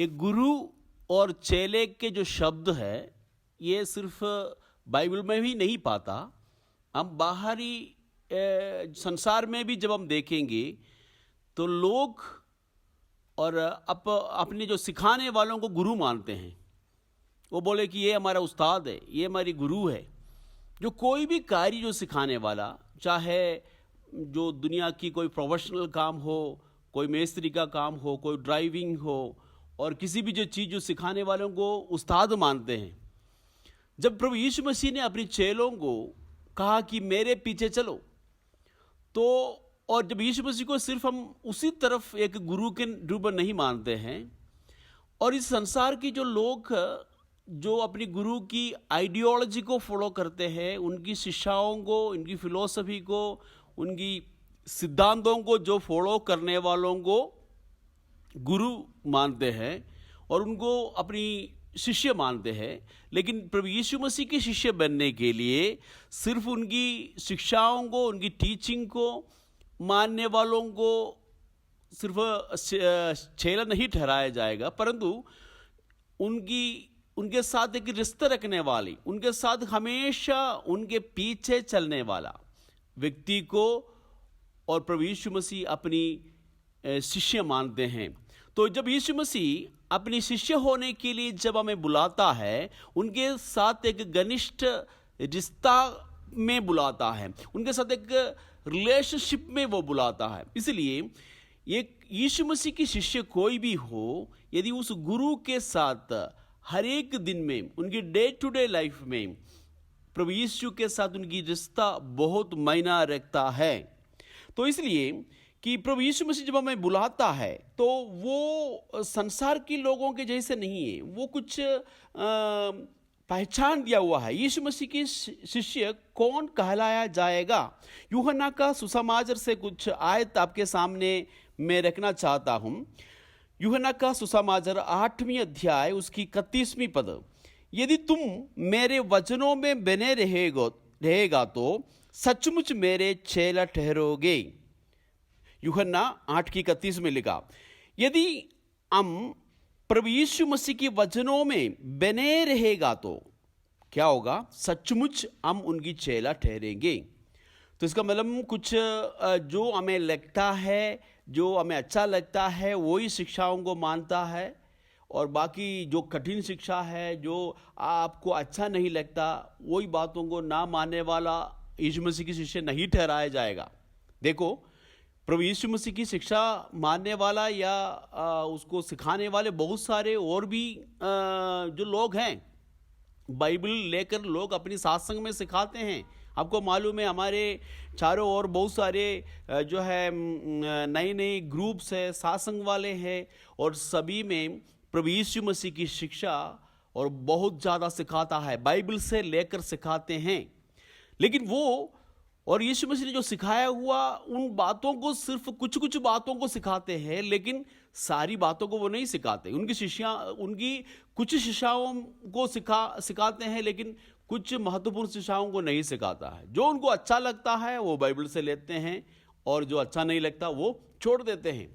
एक गुरु और चेले के जो शब्द है, ये सिर्फ बाइबल में भी नहीं पाता। हम बाहरी संसार में भी जब हम देखेंगे तो लोग और अपने जो सिखाने वालों को गुरु मानते हैं। वो बोले कि ये हमारा उस्ताद है, ये हमारी गुरु है। जो कोई भी कार्य जो सिखाने वाला, चाहे जो दुनिया की कोई प्रोफेशनल काम हो, कोई मेस्त्री का काम हो, कोई ड्राइविंग हो, और किसी भी जो चीज़ जो सिखाने वालों को उस्ताद मानते हैं। जब प्रभु यीशु मसीह ने अपने चेलों को कहा कि मेरे पीछे चलो, तो और जब यीशु मसीह को सिर्फ हम उसी तरफ एक गुरु के रूप में नहीं मानते हैं, और इस संसार की जो लोग जो अपनी गुरु की आइडियोलॉजी को फॉलो करते हैं, उनकी शिक्षाओं को, उनकी फिलॉसफी को, उनकी सिद्धांतों को जो फॉलो करने वालों को गुरु मानते हैं और उनको अपनी शिष्य मानते हैं। लेकिन प्रभु यीशु मसीह के शिष्य बनने के लिए सिर्फ उनकी शिक्षाओं को, उनकी टीचिंग को मानने वालों को सिर्फ चेला नहीं ठहराया जाएगा, परंतु उनके साथ एक रिश्ता रखने वाली, उनके साथ हमेशा उनके पीछे चलने वाला व्यक्ति को और प्रभु यीशु मसीह अपनी शिष्य मानते हैं। तो जब यीशु मसीह अपनी शिष्य होने के लिए जब हमें बुलाता है, उनके साथ एक घनिष्ठ रिश्ता में बुलाता है, उनके साथ एक रिलेशनशिप में वो बुलाता है। इसलिए ये यीशु मसीह की शिष्य कोई भी हो, यदि उस गुरु के साथ हर एक दिन में, उनकी डे टू डे लाइफ में प्रभु यीशु के साथ उनकी रिश्ता बहुत मायना रखता है। तो इसलिए कि प्रभु यीशु मसीह जब हमें बुलाता है तो वो संसार के लोगों के जैसे नहीं है। वो कुछ पहचान दिया हुआ है। यीशु मसीह के शिष्य कौन कहलाया जाएगा? यूहन्ना का सुसमाचार से कुछ आयत आपके सामने मैं रखना चाहता हूँ। यूहन्ना का सुसमाचार 8वीं अध्याय उसकी 31वीं पद, यदि तुम मेरे वचनों में बने रहेगा तो सचमुच मेरे चेला ठहरोगे। यूहन्ना 8:31 में लिखा, यदि हम प्रभु यीशु मसीह के वचनों में बने रहेगा तो क्या होगा? सचमुच हम उनकी चेला ठहरेंगे। तो इसका मतलब कुछ जो हमें लगता है, जो हमें अच्छा लगता है, वही शिक्षाओं को मानता है, और बाकी जो कठिन शिक्षा है, जो आपको अच्छा नहीं लगता, वही बातों को ना मानने वाला यीशु मसीह की शिष्य नहीं ठहराया जाएगा। देखो, प्रभु यीशु मसीह की शिक्षा मानने वाला या उसको सिखाने वाले बहुत सारे और भी जो लोग हैं, बाइबल लेकर लोग अपनी सत्संग में सिखाते हैं। आपको मालूम है, हमारे चारों ओर बहुत सारे जो है नए नए ग्रुप्स है, सत्संग वाले हैं, और सभी में प्रभु यीशु मसीह की शिक्षा और बहुत ज़्यादा सिखाता है, बाइबल से लेकर सिखाते हैं। लेकिन वो और यीशु मसीह ने जो सिखाया हुआ उन बातों को, सिर्फ कुछ कुछ बातों को सिखाते हैं, लेकिन सारी बातों को वो नहीं सिखाते। उनकी कुछ शिक्षाओं को सिखाते हैं, लेकिन कुछ महत्वपूर्ण शिक्षाओं को नहीं सिखाता है। जो उनको अच्छा लगता है वो बाइबल से लेते हैं, और जो अच्छा नहीं लगता वो छोड़ देते हैं।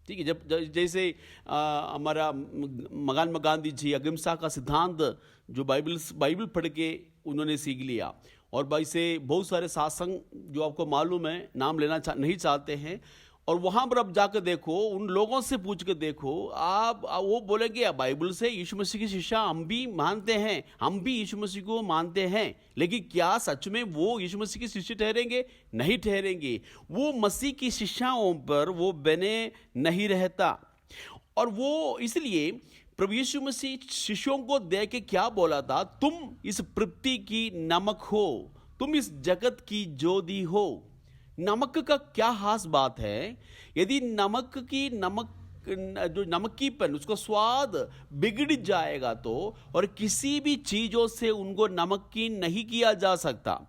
ठीक है, जब जैसे हमारा महात्मा गांधी जी अहिंसा का सिद्धांत जो बाइबल पढ़ के उन्होंने सीख लिया, और भाई से बहुत सारे सत्संग जो आपको मालूम है, नाम लेना नहीं चाहते हैं, और वहाँ पर आप जाकर देखो, उन लोगों से पूछ कर देखो, आप वो बोलेंगे बाइबल से यीशु मसीह की शिक्षा हम भी मानते हैं, हम भी यीशु मसीह को मानते हैं, लेकिन क्या सच में वो यीशु मसीह के शिष्य ठहरेंगे? नहीं ठहरेंगे। वो मसीह की शिक्षाओं पर वो बने नहीं रहता। और वो इसलिए प्रभु यीशु मसीह शिष्यों को देख के क्या बोला था? तुम इस पृथ्वी की नमक हो, तुम इस जगत की ज्योति हो। नमक का क्या खास बात है? यदि जो नमकीपन, उसका स्वाद बिगड़ जाएगा तो, और किसी भी चीजों से उनको नमकीन नहीं किया जा सकता।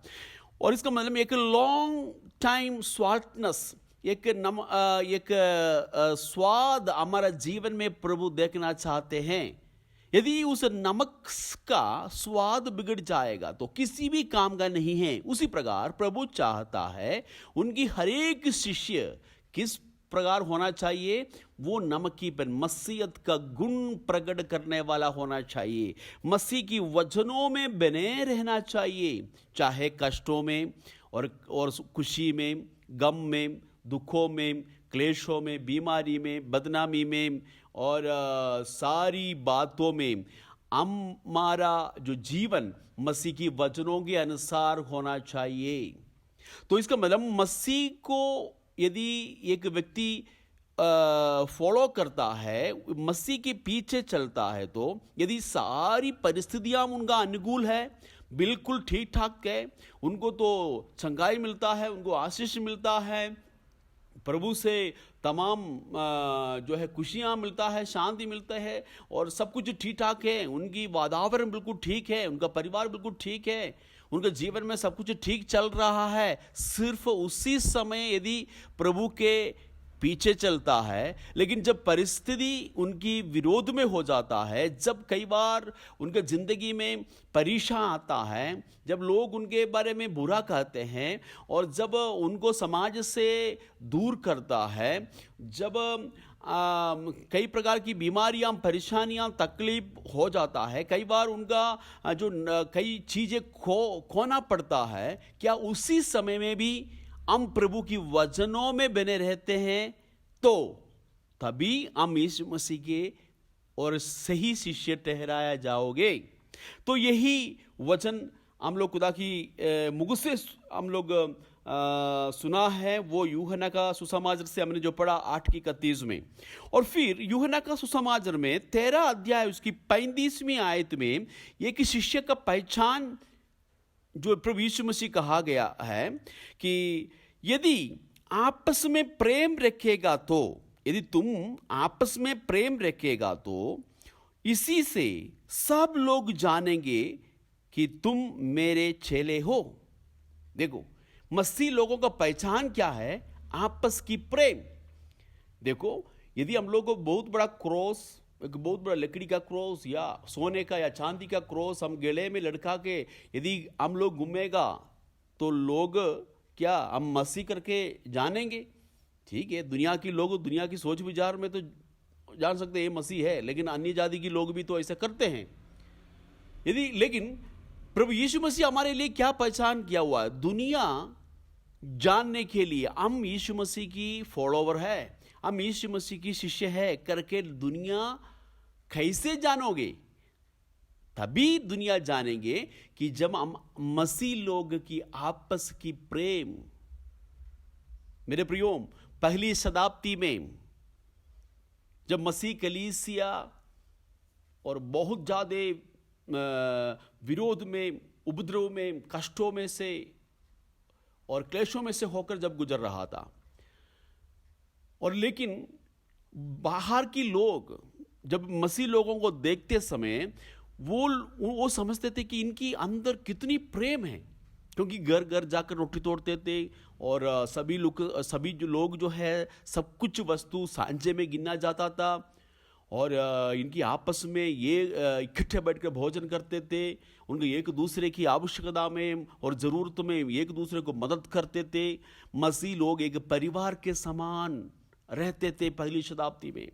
और इसका मतलब एक लॉन्ग टाइम स्वाल्टनेस, एक स्वाद हमारा जीवन में प्रभु देखना चाहते हैं। यदि उस नमक का स्वाद बिगड़ जाएगा तो किसी भी काम का नहीं है। उसी प्रकार प्रभु चाहता है उनकी हर एक शिष्य किस प्रकार होना चाहिए, वो नमकीपन, मसीहत का गुण प्रकट करने वाला होना चाहिए। मसीह की वचनों में बने रहना चाहिए, चाहे कष्टों में और खुशी में, गम में, दुखों में, क्लेशों में, बीमारी में, बदनामी में और सारी बातों में हमारा जो जीवन मसीह की वचनों के अनुसार होना चाहिए। तो इसका मतलब मसीह को यदि एक व्यक्ति फॉलो करता है, मसीह के पीछे चलता है, तो यदि सारी परिस्थितियां उनका अनुकूल है, बिल्कुल ठीक ठाक है, उनको तो चंगाई मिलता है, उनको आशीष मिलता है, प्रभु से तमाम जो है खुशियाँ मिलता है, शांति मिलता है और सब कुछ ठीक ठाक है, उनकी वातावरण बिल्कुल ठीक है, उनका परिवार बिल्कुल ठीक है, उनके जीवन में सब कुछ ठीक चल रहा है, सिर्फ उसी समय यदि प्रभु के पीछे चलता है। लेकिन जब परिस्थिति उनकी विरोध में हो जाता है, जब कई बार उनके जिंदगी में परीक्षा आता है, जब लोग उनके बारे में बुरा कहते हैं और जब उनको समाज से दूर करता है, जब कई प्रकार की बीमारियां, परेशानियां, तकलीफ हो जाता है, कई बार उनका जो कई चीज़ें खोना पड़ता है, क्या उसी समय में भी हम प्रभु की वचनों में बने रहते हैं, तो तभी हम यीशु मसीह के और सही शिष्य ठहराया जाओगे। तो यही वचन हम लोग खुदा की मुख से हम लोग सुना है, वो यूहन्ना का सुसमाचार से हमने जो पढ़ा 8:31 में। और फिर यूहन्ना का सुसमाचार में 13 अध्याय उसकी 35वीं आयत में एक शिष्य का पहचान जो प्रभु यीशु मसीह कहा गया है कि यदि आपस में प्रेम रखेगा, तो यदि तुम आपस में प्रेम रखेगा तो इसी से सब लोग जानेंगे कि तुम मेरे चेले हो। देखो, मसीह लोगों का पहचान क्या है? आपस की प्रेम। देखो, यदि हम लोग को बहुत बड़ा क्रॉस, एक बहुत बड़ा लकड़ी का क्रॉस या सोने का या चांदी का क्रॉस हम गले में लटका के यदि हम लोग घूमेगा, तो लोग क्या हम मसीह करके जानेंगे? ठीक है, दुनिया की लोग, दुनिया की सोच विचार में तो जान सकते हैं ये मसीह है, लेकिन अन्य जाति के लोग भी तो ऐसा करते हैं। लेकिन प्रभु यीशु मसीह हमारे लिए क्या पहचान किया हुआ है? दुनिया जानने के लिए हम यीशु मसीह की फॉलोवर है, हम यीशु मसीह की शिष्य है करके दुनिया कैसे जानोगे? तभी दुनिया जानेंगे कि जब हम मसीह लोग की आपस की प्रेम। मेरे प्रियो, पहली शताब्दी में जब मसीह कलीसिया और बहुत ज्यादा विरोध में, उपद्रव में, कष्टों में से और क्लेशों में से होकर जब गुजर रहा था, और लेकिन बाहर की लोग जब मसीह लोगों को देखते समय वो समझते थे कि इनकी अंदर कितनी प्रेम है, क्योंकि घर घर जाकर रोटी तोड़ते थे और सभी जो लोग जो है सब कुछ वस्तु सांझे में गिना जाता था और इनकी आपस में ये इकट्ठे बैठकर भोजन करते थे, उनके एक दूसरे की आवश्यकता में और ज़रूरत में एक दूसरे को मदद करते थे। मसीह लोग एक परिवार के समान रहते थे पहली शताब्दी में,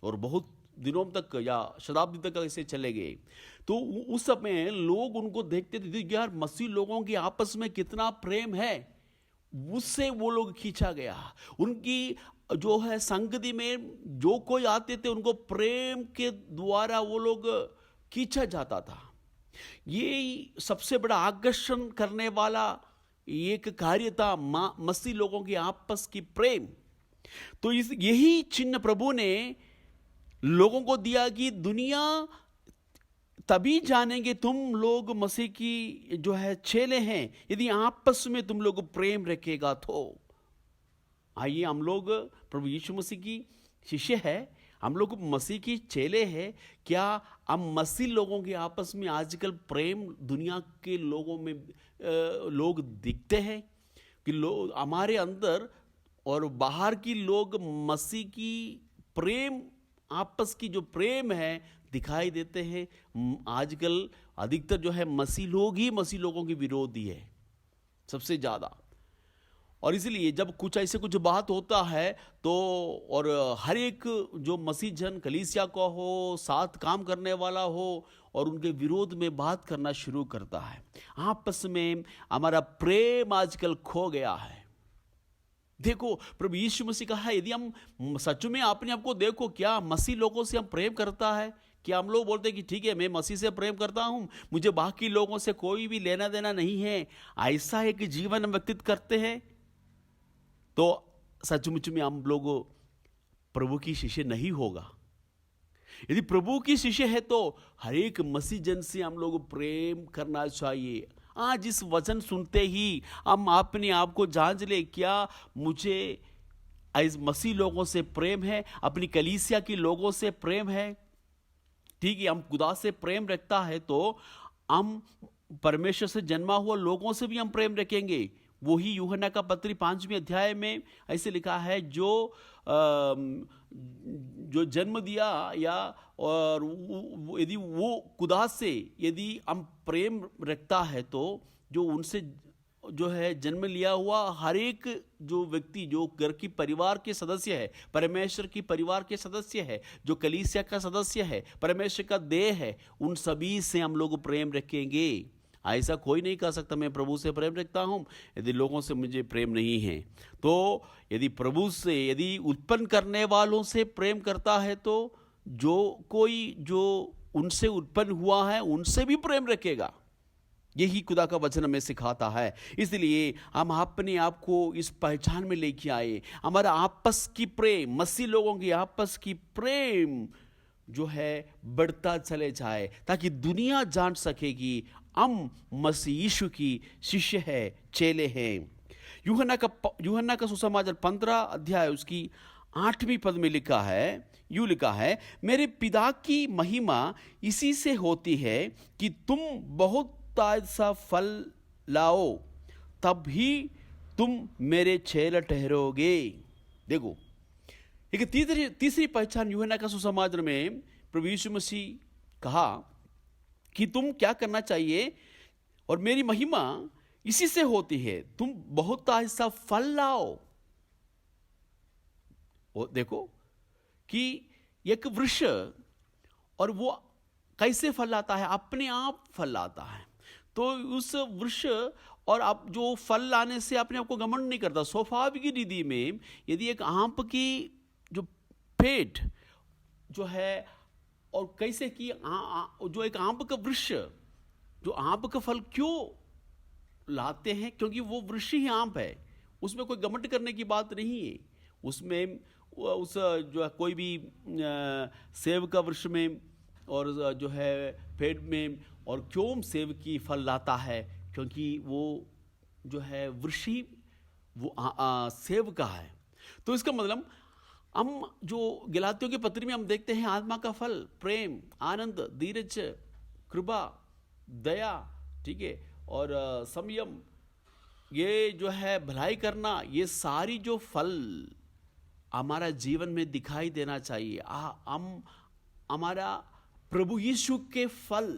और बहुत दिनों तक या शताब्दी तक ऐसे चले गए। तो उस समय लोग उनको देखते थे, यार मसीह लोगों के आपस में कितना प्रेम है, उससे वो लोग खींचा गया। उनकी जो है संगति में जो कोई आते थे उनको प्रेम के द्वारा वो लोग खींचा जाता था। ये सबसे बड़ा आकर्षण करने वाला एक कार्य था, मसीह लोगों के आपस की प्रेम। तो यही चिन्ह प्रभु ने लोगों को दिया कि दुनिया तभी जानेंगे तुम लोग मसीह की जो है चेले हैं, यदि आपस में तुम लोग प्रेम रखेगा तो। आइए, हम लोग प्रभु यीशु मसीह की शिष्य है, हम लोग मसीह की चेले हैं, क्या हम मसीह लोगों के आपस में आजकल प्रेम दुनिया के लोगों में लोग दिखते हैं कि लोग हमारे अंदर और बाहर की लोग मसीह की प्रेम, आपस की जो प्रेम है दिखाई देते हैं? आजकल अधिकतर जो है मसीह लोग ही मसीह लोगों के विरोधी है सबसे ज्यादा। और इसलिए जब कुछ ऐसे कुछ बात होता है तो और हर एक जो मसीह जन कलीसिया का हो, साथ काम करने वाला हो और उनके विरोध में बात करना शुरू करता है। आपस में हमारा प्रेम आजकल खो गया है। देखो प्रभु यीशु मसीह कहा है, यदि हम सच में अपने आप को देखो, क्या मसीह लोगों से हम प्रेम करता है? क्या हम लोग बोलते हैं कि ठीक है मैं मसीह से प्रेम करता हूं, मुझे बाकी लोगों से कोई भी लेना देना नहीं है, ऐसा एक जीवन हम व्यतीत करते हैं? तो सचमुच में हम लोग प्रभु की शिष्य नहीं होगा। यदि प्रभु की शिष्य है तो हर एक मसीह जन से हम लोग प्रेम करना चाहिए। आज इस वचन सुनते ही हम अपने आप को जांच ले, क्या मुझे इस मसीह लोगों से प्रेम है, अपनी कलीसिया के लोगों से प्रेम है? ठीक है, हम खुदा से प्रेम रखता है तो हम परमेश्वर से जन्मा हुआ लोगों से भी हम प्रेम रखेंगे। वही यूहन्ना का पत्री 5वें अध्याय में ऐसे लिखा है, जो जन्म दिया या और यदि वो खुदा से यदि हम प्रेम रखता है तो जो उनसे जो है जन्म लिया हुआ हर एक जो व्यक्ति जो घर की परिवार के सदस्य है, परमेश्वर की परिवार के सदस्य है, जो कलीसिया का सदस्य है, परमेश्वर का देह है, उन सभी से हम लोग प्रेम रखेंगे। ऐसा कोई नहीं कह सकता मैं प्रभु से प्रेम रखता हूँ यदि लोगों से मुझे प्रेम नहीं है। तो यदि प्रभु से, यदि उत्पन्न करने वालों से प्रेम करता है तो जो कोई जो उनसे उत्पन्न हुआ है उनसे भी प्रेम रखेगा। यही खुदा का वचन हमें सिखाता है। इसलिए हम अपने आप को इस पहचान में लेके आए, हमारा आपस की प्रेम, मसीह लोगों की आपस की प्रेम जो है बढ़ता चले जाए, ताकि दुनिया जान सकेगी हम मसीह यीशु की शिष्य है, चेले हैं। यूहन्ना का सुसमाचार 15 अध्याय उसकी 8वीं पद में लिखा है, यूं लिखा है, मेरे पिता की महिमा इसी से होती है कि तुम बहुत सा फल लाओ, तब ही तुम मेरे चेले ठहरोगे। देखो, एक तीसरी पहचान यूहन्ना का सुसमाचार में प्रभु यीशु मसीह कहा कि तुम क्या करना चाहिए, और मेरी महिमा इसी से होती है, तुम बहुत ऐसा फल लाओ। देखो कि एक वृक्ष, और वो कैसे फल लाता है? अपने आप फल लाता है। तो उस वृक्ष और आप जो फल लाने से अपने आप को घमंड नहीं करता। स्वाभाविक रीति में यदि एक आम की जो पेड़ जो है, और कैसे कि जो एक आम का वृक्ष जो आम का फल क्यों लाते हैं? क्योंकि वो वृक्ष ही आम है, उसमें कोई घमंड करने की बात नहीं है। उसमें उस जो है कोई भी सेब का वृक्ष में और जो है पेड़ में, और क्यों सेब की फल लाता है? क्योंकि वो जो है वृक्ष वो सेब का है। तो इसका मतलब हम जो गलातियों की पत्री में हम देखते हैं आत्मा का फल प्रेम, आनंद, धीरज, कृपा, दया, ठीक है, और संयम, ये जो है भलाई करना, ये सारी जो फल हमारा जीवन में दिखाई देना चाहिए। हम हमारा प्रभु यीशु के फल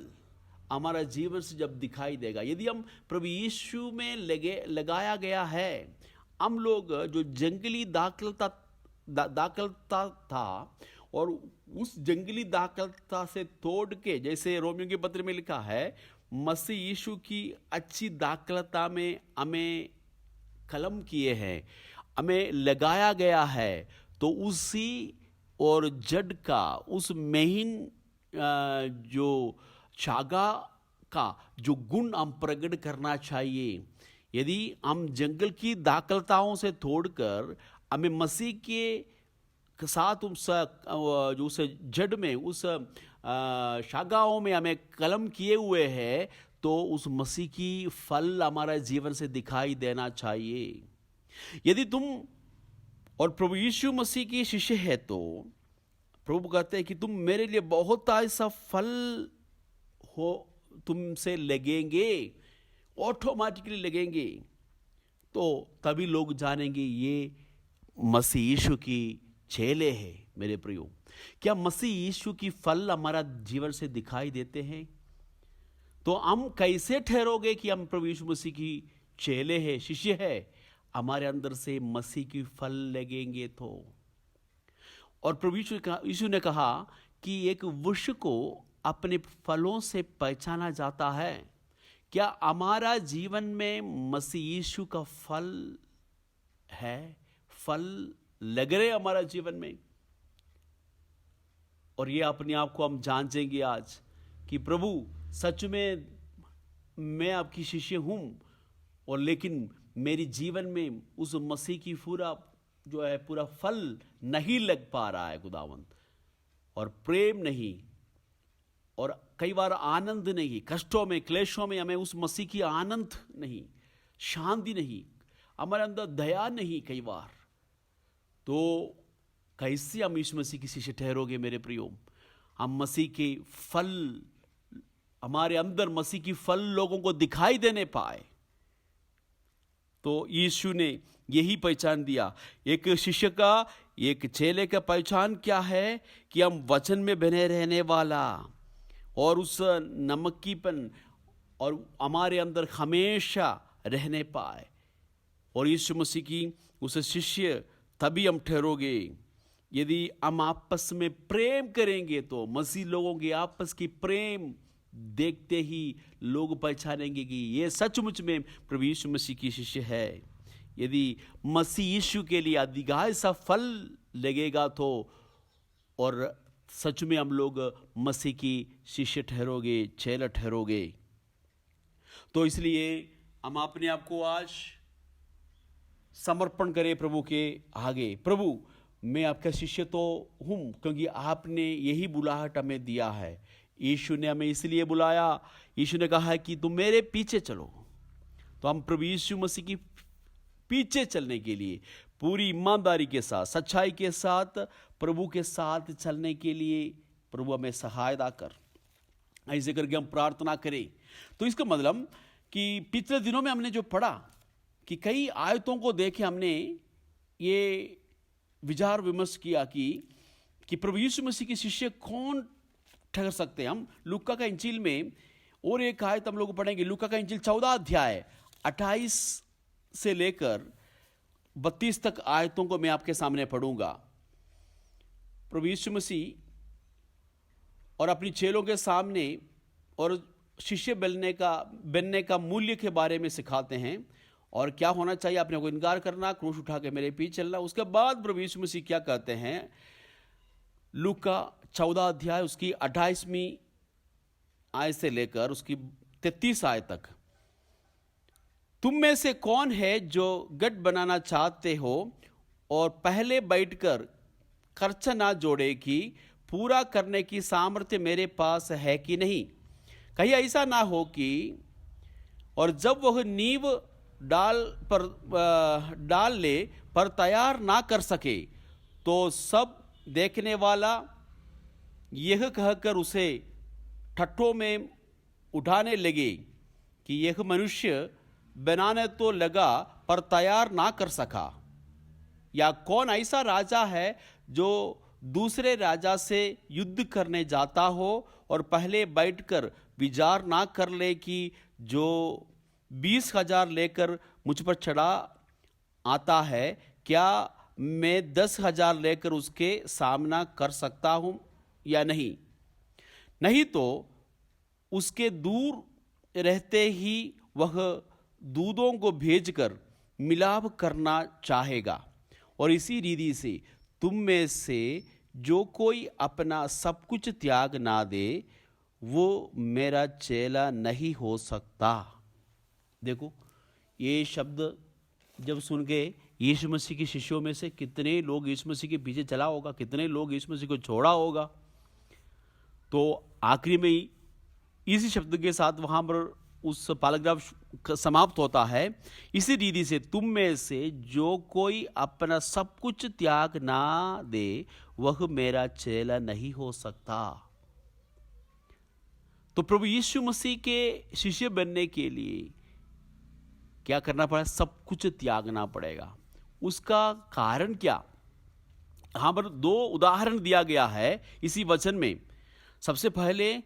हमारा जीवन से जब दिखाई देगा, यदि हम प्रभु यीशु में लगाया गया है, हम लोग जो जंगली दाखलता था और उस जंगली दाखलता से तोड़ के, जैसे रोमियो के पत्र में लिखा है, मसीह यीशु की अच्छी दाखलता में हमें कलम किए हैं, हमें लगाया गया है। तो उसी और जड़ का, उस महीन जो शागा का जो गुण हम प्रकट करना चाहिए। यदि हम जंगल की दाखलताओं से तोड़कर हमें मसीह के साथ उस जड़ में, उस शागाओं में हमें कलम किए हुए हैं, तो उस मसीह की फल हमारा जीवन से दिखाई देना चाहिए। यदि तुम और प्रभु यीशु मसीह की शिष्य है तो प्रभु कहते हैं कि तुम मेरे लिए बहुत ऐसा फल हो तुमसे लगेंगे, ऑटोमेटिकली लगेंगे। तो तभी लोग जानेंगे ये मसीह यीशु की चेले हैं। मेरे प्रियो, क्या मसीह यीशु की फल हमारा जीवन से दिखाई देते हैं? तो हम कैसे ठहरोगे कि हम प्रभु यीशु मसीह की चेले हैं, शिष्य है? हमारे अंदर से मसीह की फल लगेंगे तो। और प्रभु यीशु ने कहा कि एक वृक्ष को अपने फलों से पहचाना जाता है। क्या हमारा जीवन में मसीह यीशु का फल है? फल लग रहे हमारा जीवन में? और ये अपने आप को हम जांचेंगे आज कि प्रभु सच में मैं आपकी शिष्य हूं, और लेकिन मेरी जीवन में उस मसीह की पूरा फल नहीं लग पा रहा है खुदावंद, और प्रेम नहीं, और कई बार आनंद नहीं, कष्टों में क्लेशों में हमें उस मसीह की आनंद नहीं, शांति नहीं, हमारे अंदर दया नहीं कई बार, तो कैसे हम इस मसीह की शिष्य ठहरोगे मेरे प्रियो? हम मसीह के फल, हमारे अंदर मसीह की फल लोगों को दिखाई देने पाए। तो यीशु ने यही पहचान दिया। एक शिष्य का, एक चेले का पहचान क्या है? कि हम वचन में बने रहने वाला और उस नमकीपन और हमारे अंदर हमेशा रहने पाए। और यीशु मसीह की उस शिष्य तभी हम ठहरोगे यदि हम आपस में प्रेम करेंगे। तो मसीह लोगों के आपस की प्रेम देखते ही लोग पहचानेंगे कि ये सचमुच में प्रभु यीशु मसीह की शिष्य है। यदि मसीह यीशु के लिए अधिकाय सा फल लगेगा तो, और सच में हम लोग मसीह की शिष्य ठहरोगे, चेला ठहरोगे। तो इसलिए हम अपने आप को आज समर्पण करें प्रभु के आगे। प्रभु, मैं आपका शिष्य तो हूं क्योंकि आपने यही बुलाहट हमें दिया है। यीशु ने हमें इसलिए बुलाया, यीशु ने कहा है कि तुम मेरे पीछे चलो। तो हम प्रभु यीशु मसीह की पीछे चलने के लिए पूरी ईमानदारी के साथ, सच्चाई के साथ, प्रभु के साथ चलने के लिए प्रभु हमें सहायता कर। ऐसे करके हम प्रार्थना करें। तो इसका मतलब कि पिछले दिनों में हमने जो पढ़ा कि कई आयतों को देखे हमने ये विचार विमर्श किया कि प्रभु यीशु मसीह के शिष्य कौन ठहर सकते हैं। हम लूका का इंजील में और एक आयत हम लोग पढ़ेंगे। लूका का इंजील 14 अध्याय 28 से लेकर 32 तक आयतों को मैं आपके सामने पढ़ूंगा। प्रभु यीशु मसीह और अपनी चेलों के सामने और शिष्य बनने का मूल्य के बारे में सिखाते हैं, और क्या होना चाहिए, अपने को इनकार करना, क्रूस उठा के मेरे पीछे चलना। उसके बाद प्रभु यीशु मसीह क्या कहते हैं? लूका 14 अध्याय उसकी 28वीं आयत से लेकर उसकी 33 आयत तक। तुम में से कौन है जो गठ बनाना चाहते हो और पहले बैठकर खर्चा ना जोड़े कि पूरा करने की सामर्थ्य मेरे पास है कि नहीं? कहीं ऐसा ना हो कि और जब वह नींव डाल ले पर तैयार ना कर सके तो सब देखने वाला यह कहकर उसे ठट्ठों में उठाने लगे कि यह मनुष्य बनाने तो लगा पर तैयार ना कर सका। या कौन ऐसा राजा है जो दूसरे राजा से युद्ध करने जाता हो और पहले बैठकर विचार ना कर ले कि जो 20,000 लेकर मुझ पर चढ़ा आता है, क्या मैं 10,000 लेकर उसके सामना कर सकता हूं या नहीं? नहीं तो उसके दूर रहते ही वह दूधों को भेजकर मिलाप करना चाहेगा। और इसी रीति से तुम में से जो कोई अपना सब कुछ त्याग ना दे वो मेरा चेला नहीं हो सकता। देखो, ये शब्द जब सुन के यीशु मसीह के शिष्यों में से कितने लोग यीशु मसीह के पीछे चला होगा, कितने लोग यीशु मसीह को छोड़ा होगा। तो आखिरी में ही इसी शब्द के साथ वहां पर उस पैराग्राफ समाप्त होता है। इसी रीति से तुम में से जो कोई अपना सब कुछ त्याग ना दे वह मेरा चेला नहीं हो सकता। तो प्रभु यीशु मसीह के शिष्य बनने के लिए क्या करना पड़ा? सब कुछ त्यागना पड़ेगा। उसका कारण क्या? यहां पर 2 उदाहरण दिया गया है इसी वचन में। सबसे पहले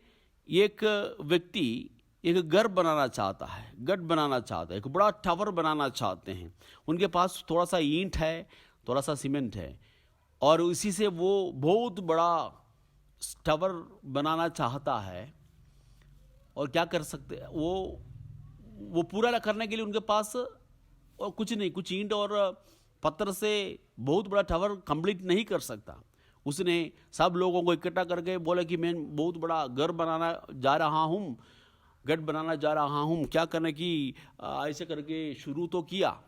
एक व्यक्ति एक घर बनाना चाहता है, गढ़ बनाना चाहता है, एक बड़ा टावर बनाना चाहते हैं। उनके पास थोड़ा सा ईंट है, थोड़ा सा सीमेंट है, और उसी से वो बहुत बड़ा टावर बनाना चाहता है। और क्या कर सकते हैं वो पूरा करने के लिए उनके पास और कुछ नहीं, कुछ ईंट और पत्थर से बहुत बड़ा टावर कंप्लीट नहीं कर सकता। उसने सब लोगों को इकट्ठा करके बोला कि मैं बहुत बड़ा घर बनाना जा रहा हूँ, गढ़ बनाना जा रहा हूँ। क्या करने की ऐसे करके शुरू तो किया,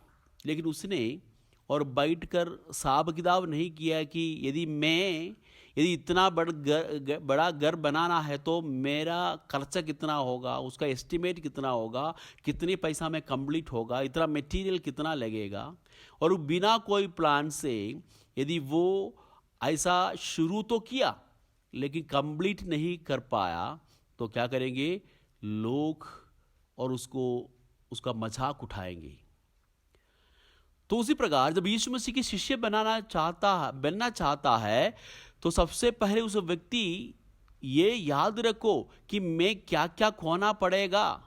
लेकिन उसने और बैठकर हिसाब किताब नहीं किया कि यदि इतना बड़ा घर बनाना है तो मेरा खर्चा कितना होगा, उसका एस्टिमेट कितना होगा, कितने पैसा में कंप्लीट होगा, इतना मटेरियल कितना लगेगा। और बिना कोई प्लान से यदि वो ऐसा शुरू तो किया लेकिन कंप्लीट नहीं कर पाया, तो क्या करेंगे लोग, और उसका मजाक उठाएंगे। तो उसी प्रकार जब यीशु मसीह की शिष्य बनना चाहता है तो सबसे पहले उस व्यक्ति ये याद रखो कि मैं क्या क्या खोना पड़ेगा,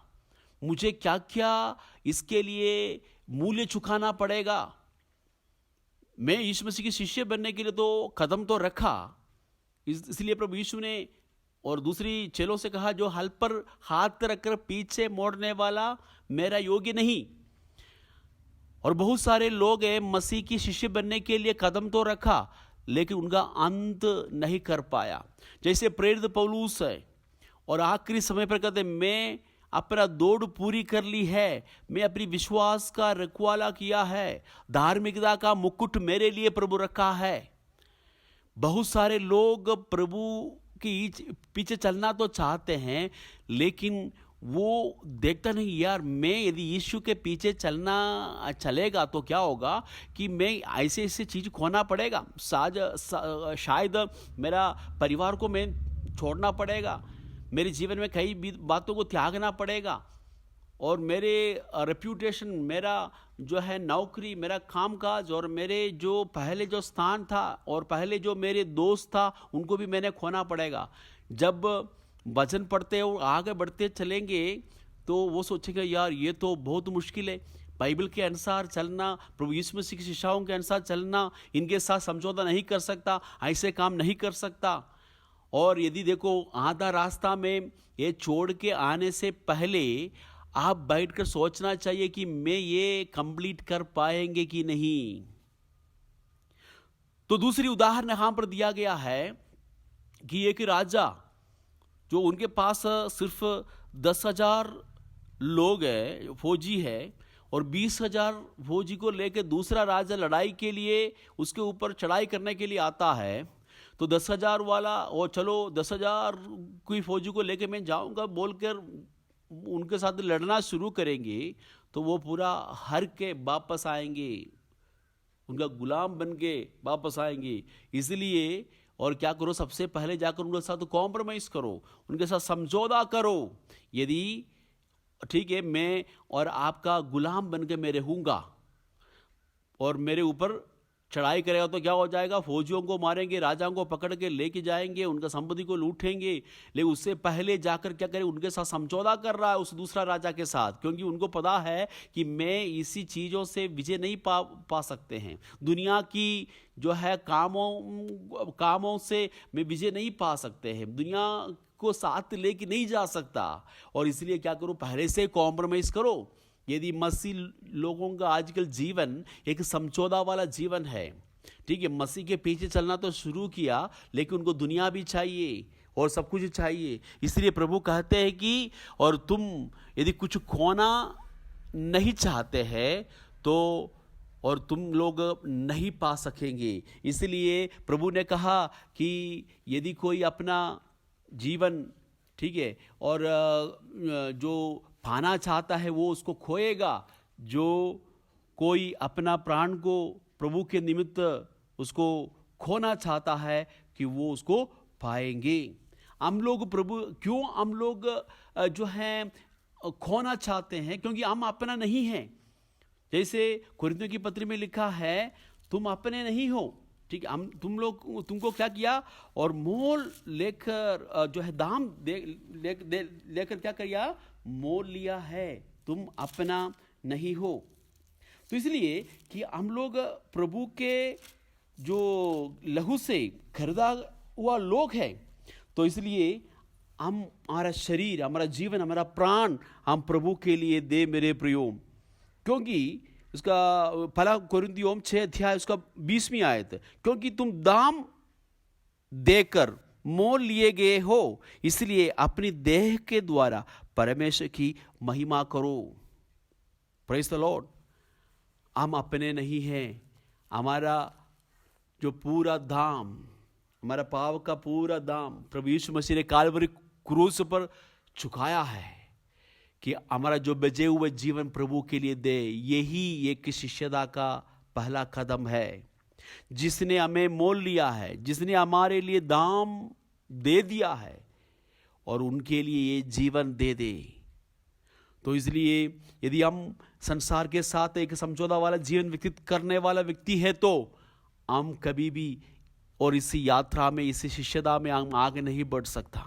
मुझे क्या क्या इसके लिए मूल्य चुकाना पड़ेगा। मैं यीशु मसीह की शिष्य बनने के लिए तो कदम तो रखा, इसलिए प्रभु यीशु ने और दूसरी चेलों से कहा, जो हल पर हाथ रखकर पीछे मोड़ने वाला मेरा योग्य नहीं। और बहुत सारे लोग हैं मसीह की शिष्य बनने के लिए कदम तो रखा लेकिन उनका अंत नहीं कर पाया। जैसे प्रेरित पौलुस है और आखिरी समय पर कहते, मैं अपना दौड़ पूरी कर ली है, मैं अपनी विश्वास का रखवाला किया है, धार्मिकता का मुकुट मेरे लिए प्रभु रखा है। बहुत सारे लोग प्रभु की पीछे चलना तो चाहते हैं लेकिन वो देखता नहीं, यार मैं यदि यीशु के पीछे चलेगा तो क्या होगा कि मैं ऐसे ऐसे चीज़ खोना पड़ेगा, शायद मेरा परिवार को मैं छोड़ना पड़ेगा, मेरे जीवन में कई बातों को त्यागना पड़ेगा, और मेरे रेप्यूटेशन, मेरा जो है नौकरी, मेरा कामकाज, और मेरे जो पहले जो स्थान था और पहले जो मेरे दोस्त था उनको भी मैंने खोना पड़ेगा। जब वचन पढ़ते और आगे बढ़ते चलेंगे तो वो सोचेगा, यार ये तो बहुत मुश्किल है, बाइबल के अनुसार चलना, प्रभु यीशु मसीह की शिक्षाओं के अनुसार चलना, इनके साथ समझौता नहीं कर सकता, ऐसे काम नहीं कर सकता। और यदि देखो आधा रास्ता में ये छोड़ के आने से पहले आप बैठकर सोचना चाहिए कि मैं ये कंप्लीट कर पाएंगे कि नहीं। तो दूसरी उदाहरण यहां पर दिया गया है कि एक राजा, जो उनके पास सिर्फ 10,000 लोग है, फौजी है, और 20,000 फौजी को लेकर दूसरा राजा लड़ाई के लिए उसके ऊपर चढ़ाई करने के लिए आता है। तो 10,000 वाला, और चलो 10,000 कोई फौजी को लेकर मैं जाऊंगा बोलकर उनके साथ लड़ना शुरू करेंगे, तो वो पूरा हार के वापस आएंगे, उनका गुलाम बन के वापस आएंगे। इसलिए और क्या करो, सबसे पहले जाकर उनके साथ कॉम्प्रोमाइज करो, उनके साथ समझौता करो। यदि ठीक है मैं और आपका गुलाम बन के मैं रहूंगा और मेरे ऊपर चढ़ाई करेगा तो क्या हो जाएगा, फौजियों को मारेंगे, राजाओं को पकड़ के लेके जाएंगे, उनका संपत्ति को लूटेंगे। लेकिन उससे पहले जाकर क्या करें, उनके साथ समझौता कर रहा है उस दूसरा राजा के साथ, क्योंकि उनको पता है कि मैं इसी चीज़ों से विजय नहीं पा सकते हैं, दुनिया की जो है कामों से मैं विजय नहीं पा सकते हैं, दुनिया को साथ लेके नहीं जा सकता। और इसलिए क्या करो, पहले से कॉम्प्रोमाइज करो। यदि मसीह लोगों का आजकल जीवन एक समझौता वाला जीवन है, ठीक है, मसीह के पीछे चलना तो शुरू किया लेकिन उनको दुनिया भी चाहिए और सब कुछ चाहिए। इसलिए प्रभु कहते हैं कि और तुम यदि कुछ खोना नहीं चाहते हैं तो और तुम लोग नहीं पा सकेंगे। इसलिए प्रभु ने कहा कि यदि कोई अपना जीवन, ठीक है, और जो पाना चाहता है वो उसको खोएगा, जो कोई अपना प्राण को प्रभु के निमित्त उसको खोना चाहता है कि वो उसको पाएंगे। हम लोग जो है खोना चाहते हैं क्योंकि हम अपना नहीं है। जैसे कुरिन्थियों की पत्री में लिखा है, तुम अपने नहीं हो, ठीक है, तुमको क्या किया, और मोल लेकर जो है दाम लेकर क्या किया, मोल लिया है, तुम अपना नहीं हो। तो इसलिए कि हम लोग प्रभु के जो लहू से खरीदा हुआ लोग हैं, तो इसलिए हमारा शरीर, हमारा जीवन, हमारा प्राण हम प्रभु के लिए दे मेरे प्रियो। क्योंकि उसका पहला कोरिन्थियों 6 अध्याय उसका 20वीं आयत, क्योंकि तुम दाम देकर मोल लिए गए हो, इसलिए अपनी देह के द्वारा परमेश्वर की महिमा करो। Praise the Lord. हम अपने नहीं हैं, हमारा जो पूरा दाम, हमारा पाप का पूरा दाम प्रभु यीशु मसीह ने काल्वरी क्रूस पर चुकाया है कि हमारा जो बचे हुए जीवन प्रभु के लिए दे। यही एक शिष्यता का पहला कदम है। जिसने हमें मोल लिया है, जिसने हमारे लिए दाम दे दिया है और उनके लिए ये जीवन दे दे। तो इसलिए यदि हम संसार के साथ एक समझौता वाला जीवन व्यतीत करने वाला व्यक्ति है, तो हम कभी भी और इस यात्रा में, इस शिष्यता में हम आगे नहीं बढ़ सकता।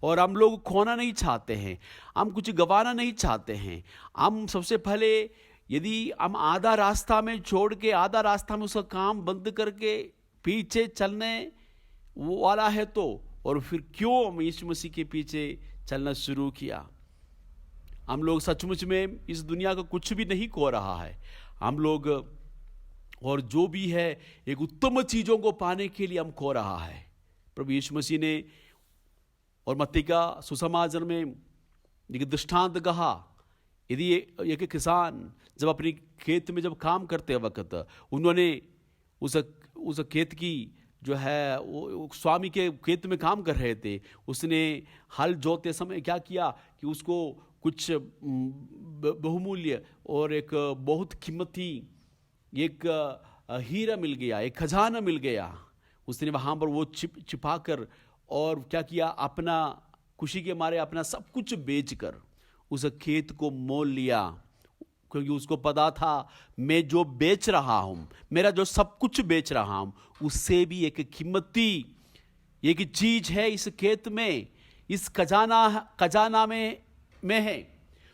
और हम लोग खोना नहीं चाहते हैं, हम कुछ गंवाना नहीं चाहते हैं। हम सबसे पहले यदि हम आधा रास्ता में छोड़ के, आधा रास्ता में उसका काम बंद करके पीछे चलने वाला है, तो और फिर क्यों हम यीशु मसीह के पीछे चलना शुरू किया। हम लोग सचमुच में इस दुनिया का कुछ भी नहीं खो रहा है। हम लोग और जो भी है एक उत्तम चीज़ों को पाने के लिए हम खो रहा है। प्रभु यीशु मसीह ने और मत्ती का सुसमाचार में एक दृष्टांत कहा। यदि एक किसान जब अपनी खेत में जब काम करते वक्त उन्होंने उस खेत की जो है वो स्वामी के खेत में काम कर रहे थे, उसने हल जोतते समय क्या किया कि उसको कुछ बहुमूल्य और एक बहुत कीमती एक हीरा मिल गया, एक खजाना मिल गया। उसने वहाँ पर वो छिपा कर और क्या किया, अपना खुशी के मारे अपना सब कुछ बेचकर उस खेत को मोल लिया। क्योंकि उसको पता था मैं जो बेच रहा हूँ, मेरा जो सब कुछ बेच रहा हूँ, उससे भी एक कीमती एक चीज है इस खेत में, इस खजाना में है।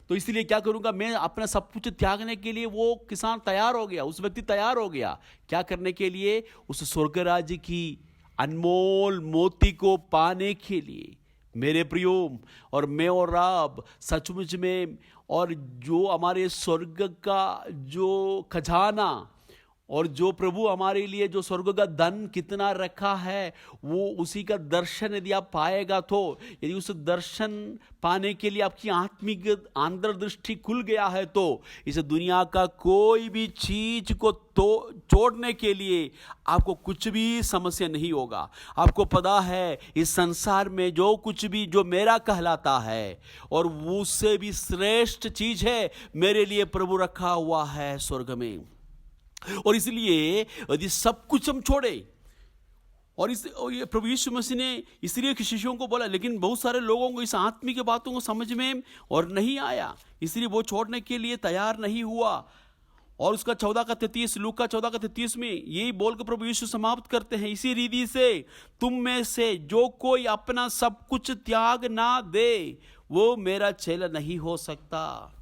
तो इसलिए क्या करूंगा, मैं अपना सब कुछ त्यागने के लिए वो किसान तैयार हो गया, उस व्यक्ति तैयार हो गया। क्या करने के लिए? उस स्वर्ग राज्य की अनमोल मोती को पाने के लिए। मेरे प्रियो, और मैं और आप सचमुच में, और जो हमारे स्वर्ग का जो खजाना और जो प्रभु हमारे लिए जो स्वर्ग का धन कितना रखा है, वो उसी का दर्शन यदि आप पाएगा, तो यदि उस दर्शन पाने के लिए आपकी आत्मिक अंतर्दृष्टि खुल गया है, तो इस दुनिया का कोई भी चीज को तो छोड़ने के लिए आपको कुछ भी समस्या नहीं होगा। आपको पता है इस संसार में जो कुछ भी जो मेरा कहलाता है और वो उससे भी श्रेष्ठ चीज है मेरे लिए प्रभु रखा हुआ है स्वर्ग में। और इसलिए यदि सब कुछ हम छोड़े, और ये प्रभु यीशु मसीह ने इसलिए शिष्यों को बोला, लेकिन बहुत सारे लोगों को इस आत्मिक बातों को समझ में और नहीं आया, इसलिए वो छोड़ने के लिए तैयार नहीं हुआ। और उसका 14:33, लूका 14:33 में यही बोलकर प्रभु यीशु समाप्त करते हैं, इसी रीति से तुम में से जो कोई अपना सब कुछ त्याग ना दे वो मेरा चेला नहीं हो सकता।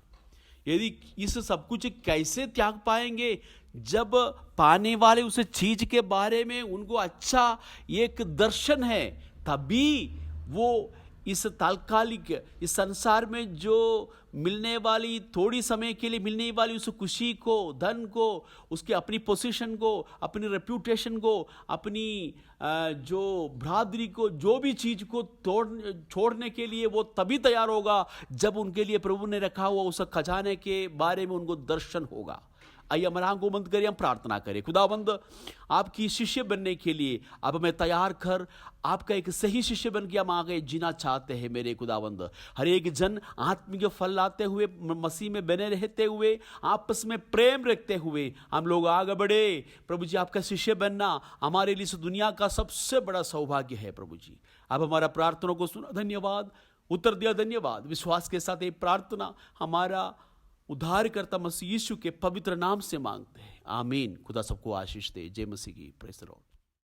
यदि इस सब कुछ कैसे त्याग पाएंगे? जब पाने वाले उस चीज के बारे में उनको अच्छा एक दर्शन है, तभी वो इस तात्कालिक इस संसार में जो मिलने वाली थोड़ी समय के लिए मिलने वाली उस खुशी को, धन को, उसके अपनी पोजीशन को, अपनी रेप्यूटेशन को, अपनी जो बरादरी को, जो भी चीज को छोड़ने के लिए वो तभी तैयार होगा जब उनके लिए प्रभु ने रखा हुआ उस खजाने के बारे में उनको दर्शन होगा। आइए हमारा आंखों बंद करिए, हम प्रार्थना करें। खुदावंद, आपकी शिष्य बनने के लिए आप हमें तैयार कर, आपका एक सही शिष्य बन के हम आगे जीना चाहते हैं। मेरे खुदावंद, हर एक जन आत्मिक फल लाते हुए, मसीह में बने रहते हुए, आपस में प्रेम रखते हुए हम लोग आगे बढ़े। प्रभु जी, आपका शिष्य बनना हमारे लिए इस दुनिया का सबसे बड़ा सौभाग्य है। प्रभु जी, आप हमारा प्रार्थनाओं को सुना, धन्यवाद, उत्तर दिया, धन्यवाद। विश्वास के साथ ये प्रार्थना हमारा उद्धारकर्ता मसीह यीशु के पवित्र नाम से मांगते हैं, आमीन। खुदा सबको आशीष दे। जय मसीह की। Praise the Lord.